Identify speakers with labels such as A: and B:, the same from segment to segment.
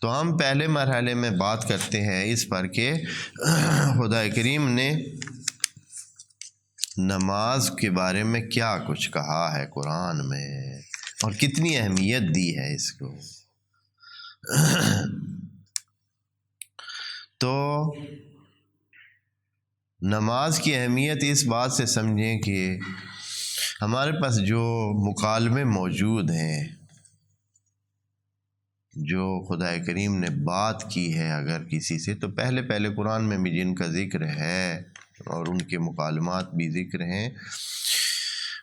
A: تو ہم پہلے مرحلے میں بات کرتے ہیں اس پر کہ خدا کریم نے نماز کے بارے میں کیا کچھ کہا ہے قرآن میں اور کتنی اہمیت دی ہے اس کو۔ تو نماز کی اہمیت اس بات سے سمجھیں کہ ہمارے پاس جو مکالمے موجود ہیں، جو خدا کریم نے بات کی ہے اگر کسی سے، تو پہلے قرآن میں بھی جن کا ذکر ہے اور ان کے مکالمات بھی ذکر ہیں،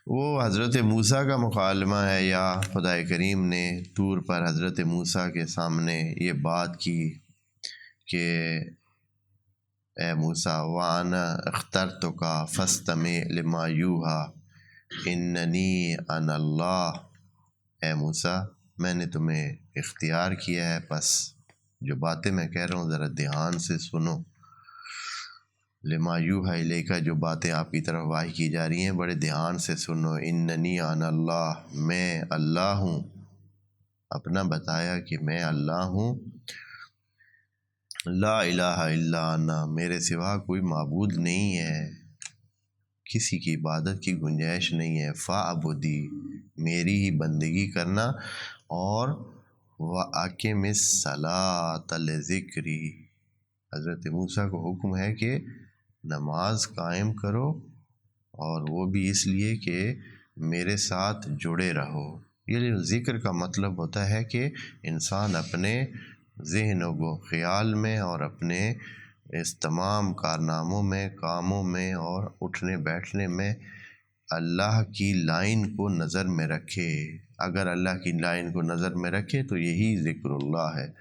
A: وہ حضرت موسیٰ کا مکالمہ ہے، یا خدا کریم نے طور پر حضرت موسیٰ کے سامنے یہ بات کی کہ اے موسیٰ وَأَنَا اخْتَرْتُكَ فَاسْتَمِعْ لِمَا يُوحَىٰ إِنَّنِي أَنَا اللَّهُ، اے موسیٰ میں نے تمہیں اختیار کیا ہے، پس جو باتیں میں کہہ رہا ہوں ذرا دھیان سے سنو۔ لما یوحیٰ الیک، جو باتیں آپ کی طرف وحی کی جا رہی ہیں بڑے دھیان سے سنو۔ اننی انا اللہ، میں اللہ ہوں، اپنا بتایا کہ میں اللہ ہوں۔ لا الہ الا انا، میرے سوا کوئی معبود نہیں ہے، کسی کی عبادت کی گنجائش نہیں ہے۔ فاعبدی، میری ہی بندگی کرنا، اور وَأَقِمِ الصَّلَاةَ لِذِكْرِی، حضرت موسیٰ کو حکم ہے کہ نماز قائم کرو، اور وہ بھی اس لیے کہ میرے ساتھ جڑے رہو۔ یہ ذکر کا مطلب ہوتا ہے کہ انسان اپنے ذہن و خیال میں اور اپنے اس تمام کارناموں میں، کاموں میں اور اٹھنے بیٹھنے میں اللہ کی لائن کو نظر میں رکھے۔ اگر اللہ کی لائن کو نظر میں رکھے تو یہی ذکر اللہ ہے۔